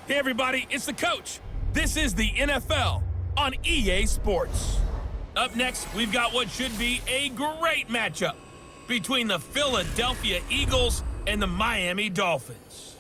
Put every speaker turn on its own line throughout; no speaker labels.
Hey everybody, it's the coach. This is the NFL on EA Sports. Up next, we've got what should be a great matchup between the Philadelphia Eagles and the Miami Dolphins.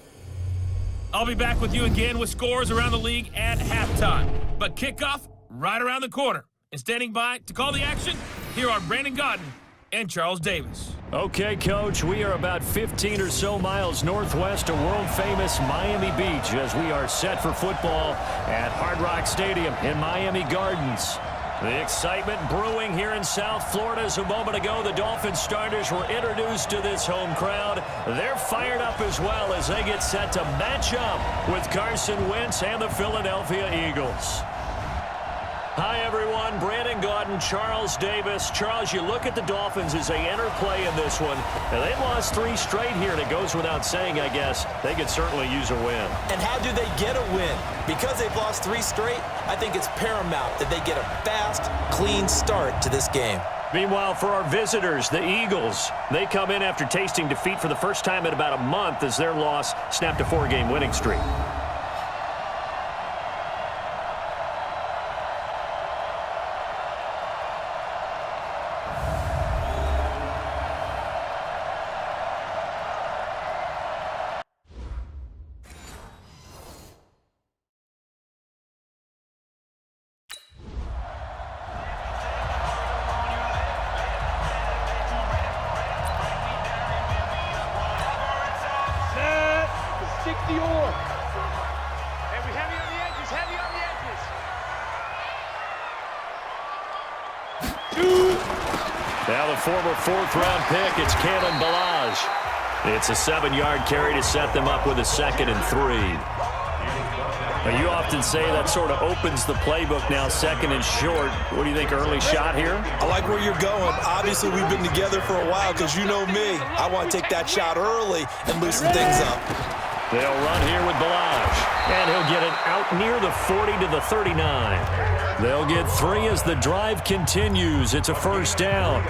I'll be back with you again with scores around the league at halftime. But kickoff right around the corner. And standing by to call the action, here are Brandon Godden and Charles Davis.
Okay, Coach, we are about 15 or so miles northwest of world-famous Miami Beach as we are set for football at Hard Rock Stadium in Miami Gardens. The excitement brewing here in South Florida as a moment ago the Dolphins starters were introduced to this home crowd. They're fired up as well as they get set to match up with Carson Wentz and the Philadelphia Eagles. Hi, everyone. Brandon Godden, Charles Davis. Charles, you look at the Dolphins as they enter play in this one. And they've lost 3 straight here, and it goes without saying, I guess, they could certainly use a win.
And how do they get a win? Because they've lost 3 straight, I think it's paramount that they get a fast, clean start to this game.
Meanwhile, for our visitors, the Eagles, they come in after tasting defeat for the first time in about a month as their loss snapped a 4-game winning streak. Now the former 4th-round pick, it's Kalen Ballage. It's a 7-yard carry to set them up with a 2nd and 3. Now you often say that sort of opens the playbook now, 2nd and short. What do you think, early shot here?
I like where you're going. Obviously, we've been together for a while because you know me. I want to take that shot early and loosen things up.
They'll run here with Ballage, and he'll get it out near the 40 to the 39. They'll get 3 as the drive continues. It's a 1st down.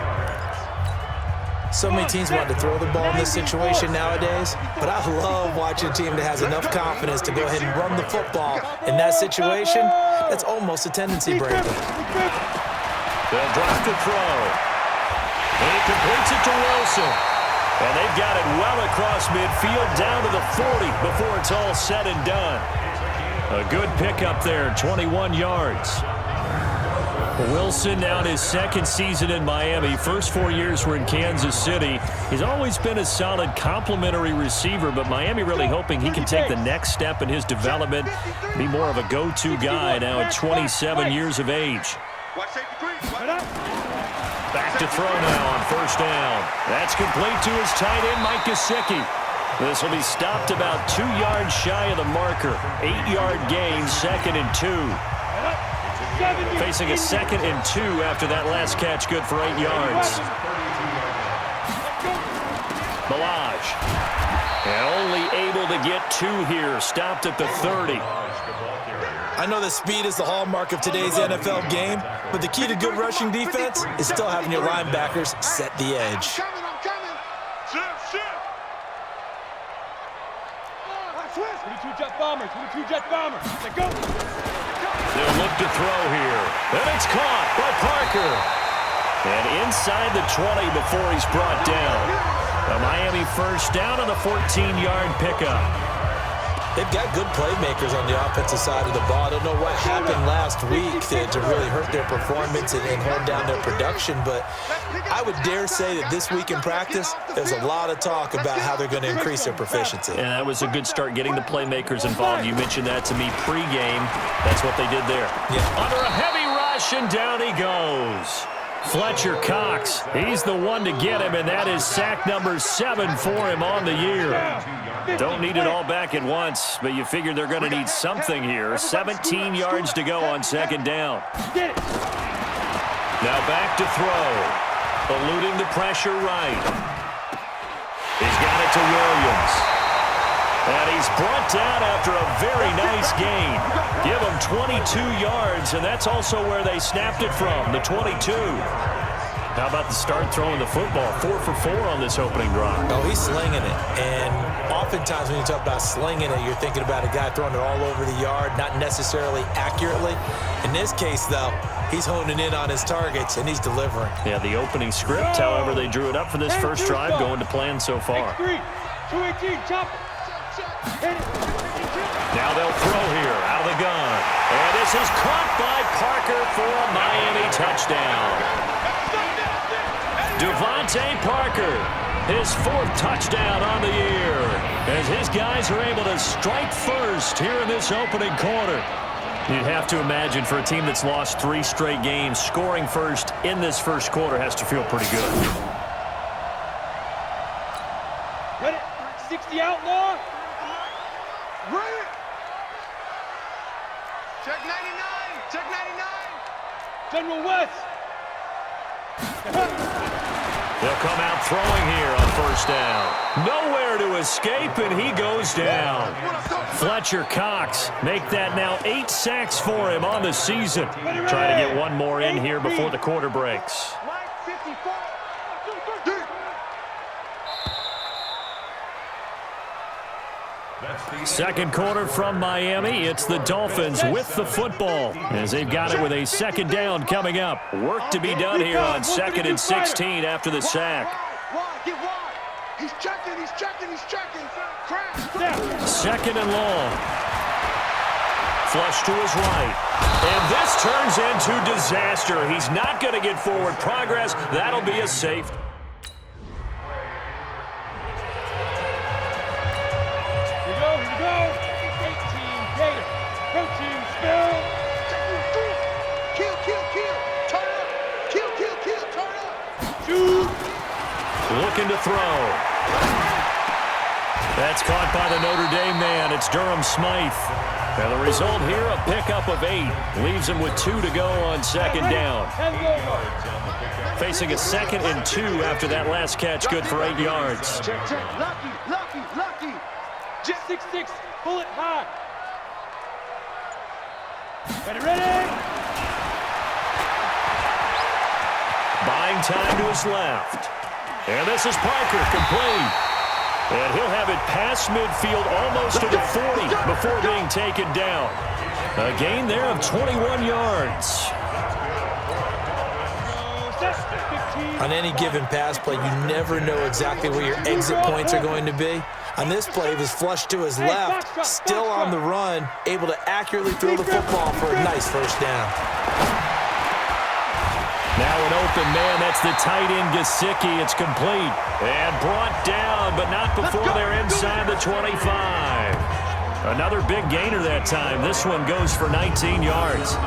So many teams want to throw the ball in this situation nowadays, but I love watching a team that has enough confidence to go ahead and run the football. In that situation, that's almost a tendency breaker.
They'll drop to throw. And he completes it to Wilson. And they've got it well across midfield down to the 40 before it's all said and done. A good pickup there, 21 yards. Wilson now in his 2nd season in Miami. First 4 years were in Kansas City. He's always been a solid complementary receiver, but Miami really hoping he can take the next step in his development, be more of a go-to guy now at 27 years of age. Back to throw now on 1st down. That's complete to his tight end, Mike Gesicki. This will be stopped about 2 yards shy of the marker. 8-yard gain, 2nd and 2. Facing a 2nd and 2 after that last catch, good for 8 yards. Ballage. And only able to get 2 here, stopped at the 30.
I know that speed is the hallmark of today's NFL game, but the key to good rushing defense is still having your linebackers set the edge.
I'm coming. Shift. 22 jet bombers. Let's go.
They'll look to throw here. And it's caught by Parker. And inside the 20 before he's brought down. A Miami 1st down on the 14-yard pickup.
They've got good playmakers on the offensive side of the ball. I don't know what happened last week to really hurt their performance and hold down their production, but I would dare say that this week in practice, there's a lot of talk about how they're going to increase their proficiency.
And that was a good start getting the playmakers involved. You mentioned that to me pregame. That's what they did there.
Yeah.
Under a heavy rush, and down he goes. Fletcher Cox, he's the one to get him, and that is sack number 7 for him on the year. Don't need it all back at once, but you figure they're going to need something here. 17 yards to go on 2nd down. Now back to throw. Eluding the pressure right. He's got it to Williams. And he's brought down after a very nice gain. Give him 22 yards, and that's also where they snapped it from, the 22. How about the start throwing the football? 4 for 4 on this opening drive.
Oh, he's slinging it. And oftentimes when you talk about slinging it, you're thinking about a guy throwing it all over the yard, not necessarily accurately. In this case, though, he's honing in on his targets, and he's delivering.
Yeah, the opening script, however, they drew it up for this first drive, going to plan so far.
218, chop it.
Now they'll throw here, out of the gun. And this is caught by Parker for a Miami touchdown. Devontae Parker, his 4th touchdown on the year, as his guys are able to strike first here in this opening quarter. You'd have to imagine for a team that's lost 3 straight games, scoring first in this first quarter has to feel pretty good.
Ready? 60 outlaw. Ready? Check 99. Check 99. General West.
They'll come out throwing here on first down. Nowhere to escape, and he goes down. Fletcher Cox make that now 8 sacks for him on the season. Trying to get one more in here before the quarter breaks. Second quarter from Miami. It's the Dolphins with the football as they've got it with a second down coming up. Work to be done here on 2nd and 16 after the sack.
He's checking.
Second and long. Flush to his right. And this turns into disaster. He's not going to get forward progress. That'll be a safety. Looking to throw. That's caught by the Notre Dame man. It's Durham Smythe. And the result here, a pickup of 8. Leaves him with 2 to go on second down. Facing a 2nd and 2 after that last catch, good for 8 yards.
Lucky. Jet 6-6, bullet high. Ready.
Buying time to his left. And this is Parker, complete. And he'll have it past midfield almost to the 40 before being taken down. A gain there of 21 yards.
On any given pass play, you never know exactly where your exit points are going to be. On this play, it was flushed to his left, still on the run, able to accurately throw the football for a nice first down.
Now an open man, that's the tight end Gesicki. It's complete and brought down, but not before they're inside the 25. Another big gainer that time. This one goes for 19 yards.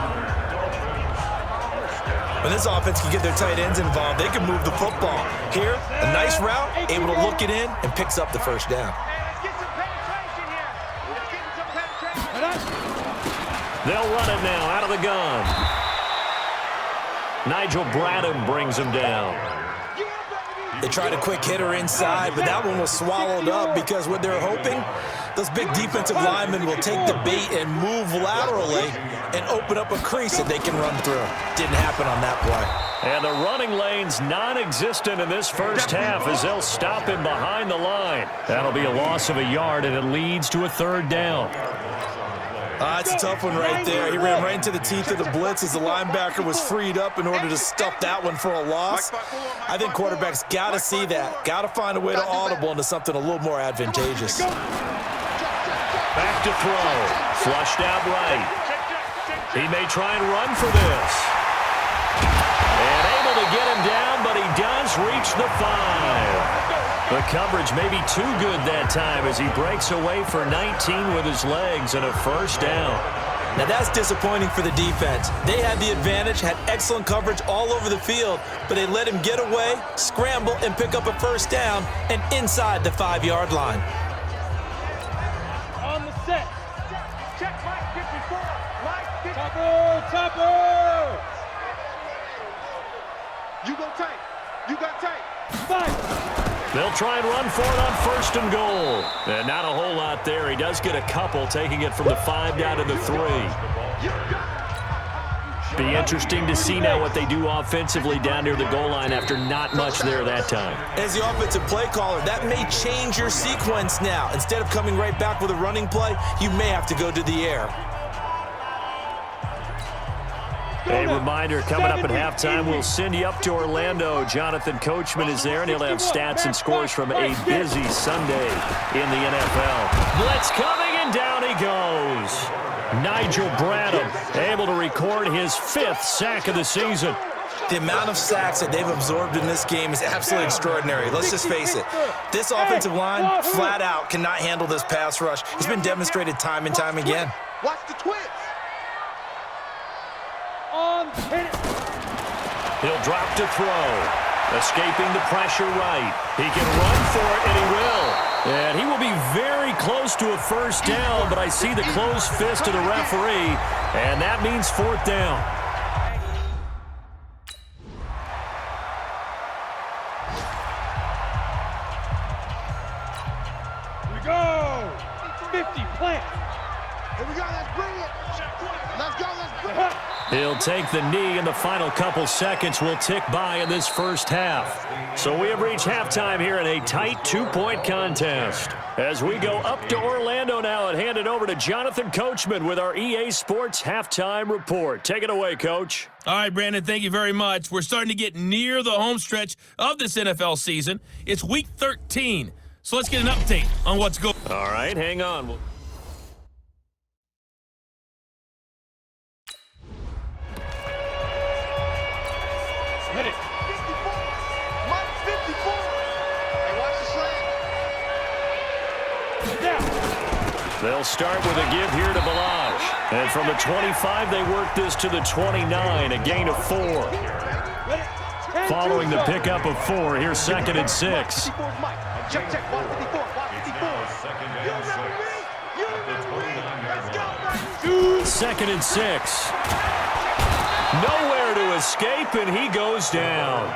When this offense can get their tight ends involved, they can move the football. Here, a nice route, able to look it in, and picks up the first down.
They'll run it now out of the gun. Nigel Bradham brings him down.
They tried a quick hitter inside, but that one was swallowed up because what they're hoping, those big defensive linemen will take the bait and move laterally and open up a crease that they can run through. Didn't happen on that play.
And the running lane's non-existent in this first half as they'll stop him behind the line. That'll be a loss of a yard, and it leads to a third down.
That's a tough one right there. He ran right into the teeth of the blitz as the linebacker was freed up in order to stuff that one for a loss. I think quarterbacks got to see that. Got to find a way to audible into something a little more advantageous.
Back to throw. Flushed out right. He may try and run for this. And able to get him down, but he does reach the 5. The coverage may be too good that time as he breaks away for 19 with his legs and a first down.
Now that's disappointing for the defense. They had the advantage, had excellent coverage all over the field, but they let him get away, scramble, and pick up a first down and inside the 5-yard line.
On the set. Check Mike 54. Mike 54. Topper. You go tight. You got tight. 5.
They'll try and run for it on first and goal. And not a whole lot there. He does get a couple, taking it from the 5 down to the 3. Be interesting to see now what they do offensively down near the goal line after not much there that time.
As the offensive play caller, that may change your sequence now. Instead of coming right back with a running play, you may have to go to the air.
A reminder, coming up at halftime, we'll send you up to Orlando. Jonathan Coachman is there, and he'll have stats and scores from a busy Sunday in the NFL. Blitz coming, and down he goes. Nigel Bradham able to record his 5th sack of the season.
The amount of sacks that they've absorbed in this game is absolutely extraordinary. Let's just face it. This offensive line, flat out, cannot handle this pass rush. It's been demonstrated time and time again.
Watch the twins.
He'll drop to throw. Escaping the pressure right. He can run for it, and he will. And he will be very close to a first down, but I see the closed fist of the referee, and that means 4th down.
Here we go. 50, plant. Here we go, let's bring it. Let's go, let's bring it.
He'll take the knee, and the final couple seconds will tick by in this first half. So we have reached halftime here in a tight 2-point contest. As we go up to Orlando now and hand it over to Jonathan Coachman with our EA Sports Halftime Report. Take it away, Coach.
All right, Brandon, thank you very much. We're starting to get near the home stretch of this NFL season. It's Week 13, so let's get an update on what's going on.
All right, hang on.
Hit it. 54. Mike 54. Hey, watch the slant. Down.
They'll start with a give here to Balaj. And from the 25, they work this to the 29, a gain of 4. Following the pickup of 4, here's 2nd and 6.
Check, check, 154, 154.
2nd and 6. Nowhere to escape, and he goes down.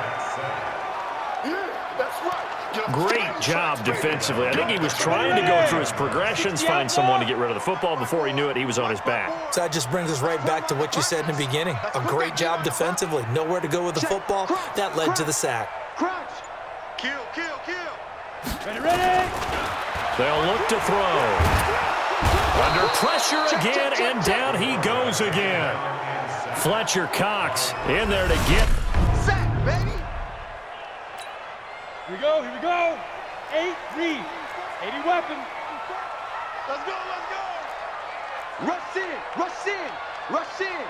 Great job defensively. I think he was trying to go through his progressions, find someone to get rid of the football. Before he knew it, he was on his back.
So that just brings us right back to what you said in the beginning. A great job defensively. Nowhere to go with the football. That led to the sack.
Crunch. Kill, kill, kill. Ready, ready.
They'll look to throw. Under pressure again, and down he goes again. Fletcher Cox in there to get.
Sack, baby. Here we go, here we go. 8 read. 80 weapon. Let's go, let's go. Rush in, rush in, rush in.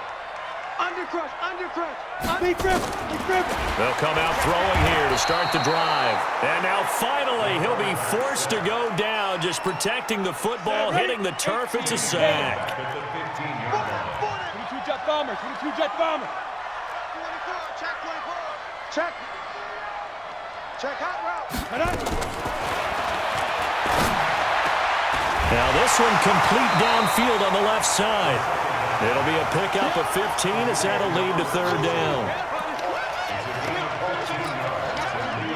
Under crush, under crush. Big grip, big grip.
They'll come out throwing here to start the drive. And now finally he'll be forced to go down, just protecting the football, hitting the turf. It's a sack.
22 jet bombers, 22 jet bombers. 24, check 24. Check. Check hot route.
Now this one complete downfield on the left side. It'll be a pickup of 15 as that'll lead to 3rd down.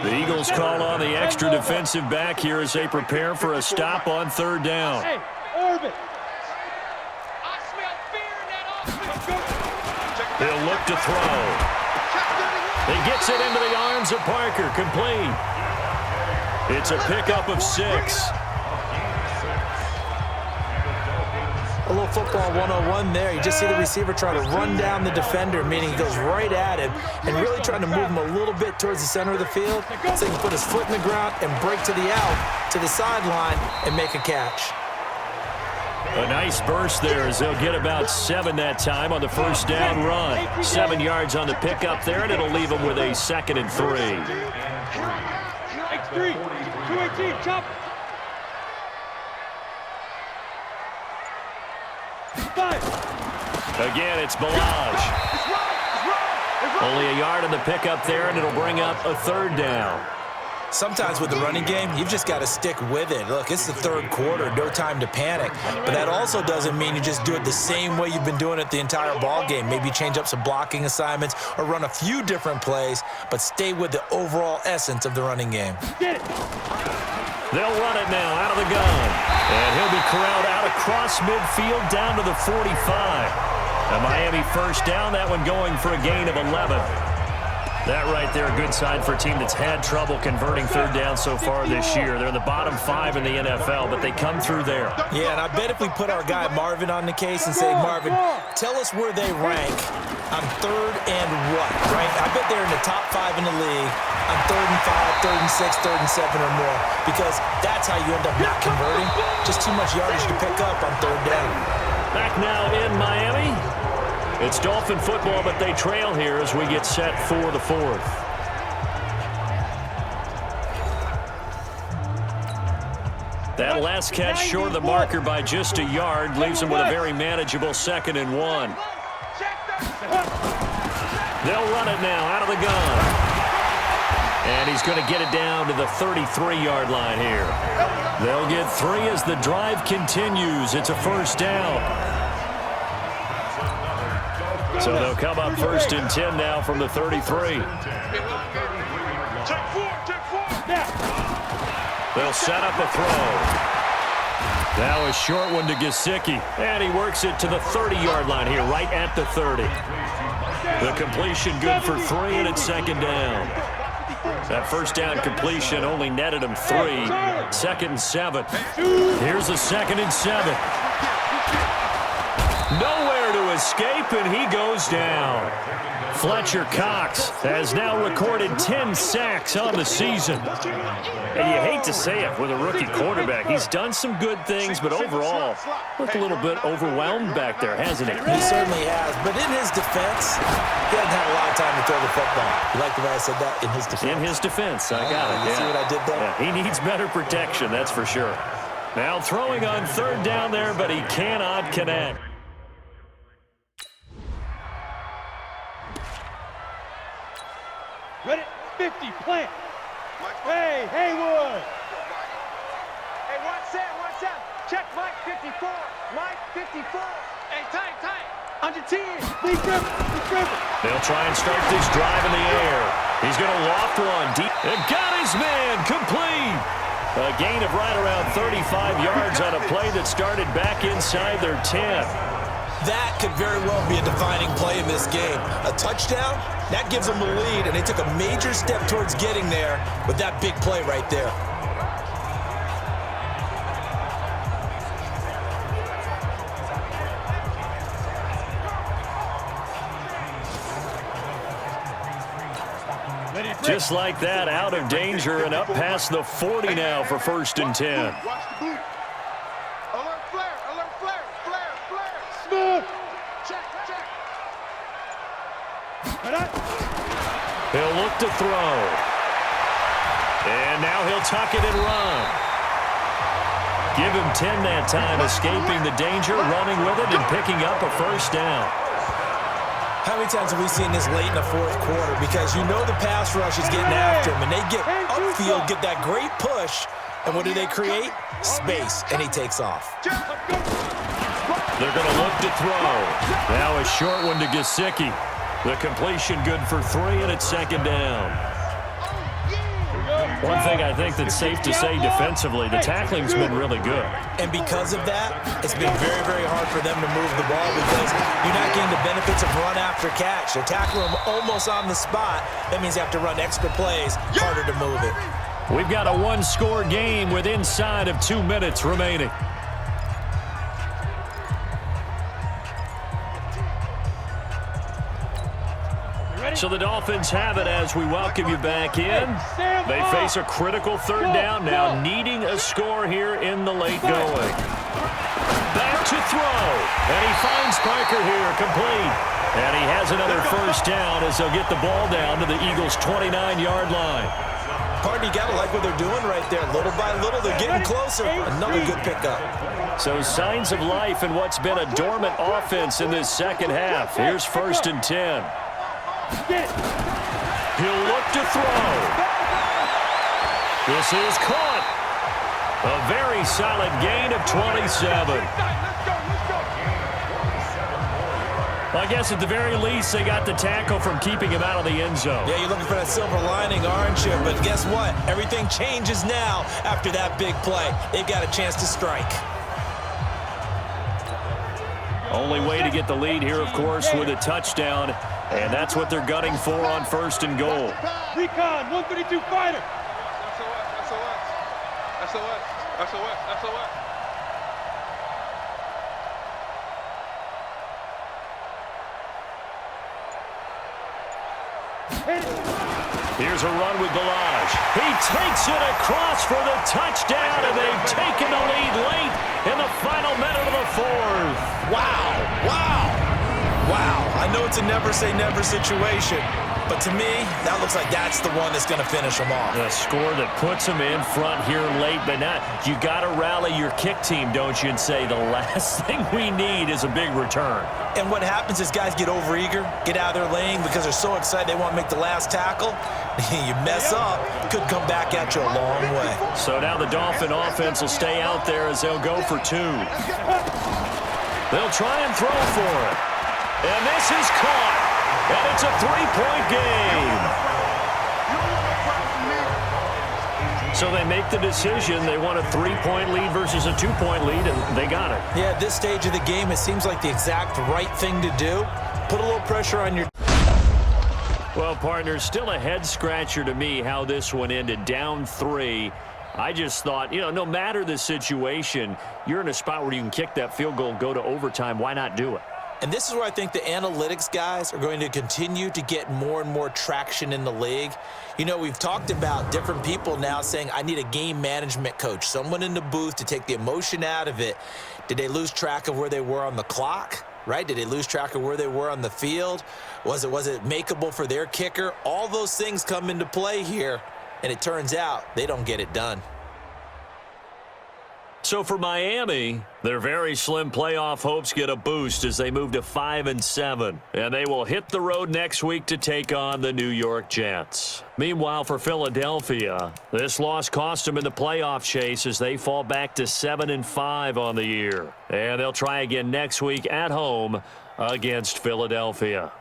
The Eagles call on the extra defensive back here as they prepare for a stop on 3rd down.
Hey, orbit. I smell fear in that offense.
He'll look to throw. He gets it into the arms of Parker, complete. It's a pickup of 6.
A little football 101 there. You just see the receiver try to run down the defender, meaning he goes right at him and really trying to move him a little bit towards the center of the field so he can put his foot in the ground and break to the out, to the sideline, and make a catch.
A nice burst there as they'll get about 7 that time on the first down run. 7 yards on the pickup there, and it'll leave them with a 2nd and 3.
X3, 218, chop. 5.
Again, it's Balaj. Only a yard on the pickup there, and it'll bring up a 3rd down.
Sometimes with the running game, you've just got to stick with it. Look, it's the 3rd quarter, no time to panic. But that also doesn't mean you just do it the same way you've been doing it the entire ball game. Maybe change up some blocking assignments or run a few different plays, but stay with the overall essence of the running game.
Get it.
They'll run it now out of the gun. And he'll be corralled out across midfield down to the 45. A Miami first down, that one going for a gain of 11. That right there, a good sign for a team that's had trouble converting third down so far this year. They're in the bottom 5 in the NFL, but they come through there.
Yeah, and I bet if we put our guy Marvin on the case and say, Marvin, tell us where they rank on third and what, right? I bet they're in the top 5 in the league on third and 5, third and 6, third and 7 or more, because that's how you end up not converting. Just too much yardage to pick up on third down.
Back now in Miami. It's Dolphin football, but they trail here as we get set for the fourth. That last catch short of the marker by just a yard leaves them with a very manageable 2nd and 1. They'll run it now out of the gun. And he's going to get it down to the 33-yard line here. They'll get 3 as the drive continues. It's a first down. So they'll come up 1st and 10 now from the 33. They'll set up a throw. Now a short one to Gesicki. And he works it to the 30-yard line here, right at the 30. The completion good for 3, and it's 2nd down. That first down completion only netted him 3. 2nd and 7. Here's a 2nd and 7. Nowhere to escape, and he goes down. Fletcher Cox has now recorded 10 sacks on the season. And you hate to say it with a rookie quarterback. He's done some good things, but overall, looked a little bit overwhelmed back there, hasn't he?
He certainly has, but in his defense, he hasn't had a lot of time to throw the football. You like the way I said that? In his defense?
In his defense, I got it.
You see what I did there?
Yeah, he needs better protection, that's for sure. Now throwing on third down there, but he cannot connect.
Ready? 50, plant. Hey, Haywood. Hey, watch that. Check Mike 54. Mike 54. Hey, tight. Under 10. Big grip.
They'll try and start this drive in the air. He's going to loft one deep. And got his man complete. A gain of right around 35 yards on a play that started back inside their 10.
That could very well be a defining play in this game. A touchdown, that gives them the lead, and they took a major step towards getting there with that big play right there.
Just like that, out of danger and up past the 40 now for 1st and 10.
Watch the boot. Alert flare. Smooth. Check.
He'll look to throw. And now he'll tuck it and run. Give him 10 that time, escaping the danger, running with it, and picking up a first down.
How many times have we seen this late in the fourth quarter? Because you know the pass rush is getting after him, and they get upfield, get that great push, and what do they create? Space, and he takes off.
They're going to look to throw. Now a short one to Gesicki. The completion good for 3, and it's 2nd down. One thing I think that's safe to say defensively, the tackling's been really good.
And because of that, it's been very, very hard for them to move the ball because you're not getting the benefits of run after catch. They're tackling them almost on the spot. That means they have to run extra plays, harder to move it.
We've got a one-score game with inside of 2 minutes remaining. So the Dolphins have it as we welcome you back in. They face a critical third down now, needing a score here in the late going. Back to throw, and he finds Parker here, complete. And he has another first down as they'll get the ball down to the Eagles' 29-yard line.
Pardon, you got to like what they're doing right there. Little by little, they're getting closer. Another good pickup.
So signs of life in what's been a dormant offense in this second half. Here's 1st and 10. He'll look to throw. This is caught. A very solid gain of 27. I guess at the very least, they got the tackle from keeping him out of the end zone.
Yeah, you're looking for that silver lining, aren't you? But guess what? Everything changes now after that big play. They've got a chance to strike.
Only way to get the lead here, of course, with a touchdown, and that's what they're gunning for on 1st and goal.
Recon, 132 fighter. SOS.
Here's a run with Balaj. He takes it across for the touchdown, and they've taken the lead late in the final minute of the 4th.
Wow. I know it's a never-say-never situation, but to me, that looks like that's the one that's going to finish them off.
A score that puts them in front here late, but now you got to rally your kick team, don't you, and say the last thing we need is a big return.
And what happens is guys get overeager, get out of their lane because they're so excited they want to make the last tackle. You mess up, could come back at you a long way.
So now the Dolphin offense will stay out there as they'll go for 2. They'll try and throw for it. And this is caught. And it's a 3-point game. So they make the decision. They want a 3-point lead versus a 2-point lead, and they got it.
Yeah, at this stage of the game, it seems like the exact right thing to do. Put a little pressure on your...
Well, partners, still a head-scratcher to me how this one ended, down 3. I just thought, no matter the situation, you're in a spot where you can kick that field goal, go to overtime. Why not do it?
And this is where I think the analytics guys are going to continue to get more and more traction in the league. We've talked about different people now saying, I need a game management coach, someone in the booth to take the emotion out of it. Did they lose track of where they were on the clock? Right? Did they lose track of where they were on the field? Was it makeable for their kicker? All those things come into play here, and it turns out they don't get it done.
So for Miami, their very slim playoff hopes get a boost as they move to 5-7. And they will hit the road next week to take on the New York Jets. Meanwhile, for Philadelphia, this loss cost them in the playoff chase as they fall back to 7-5 on the year. And they'll try again next week at home against Philadelphia.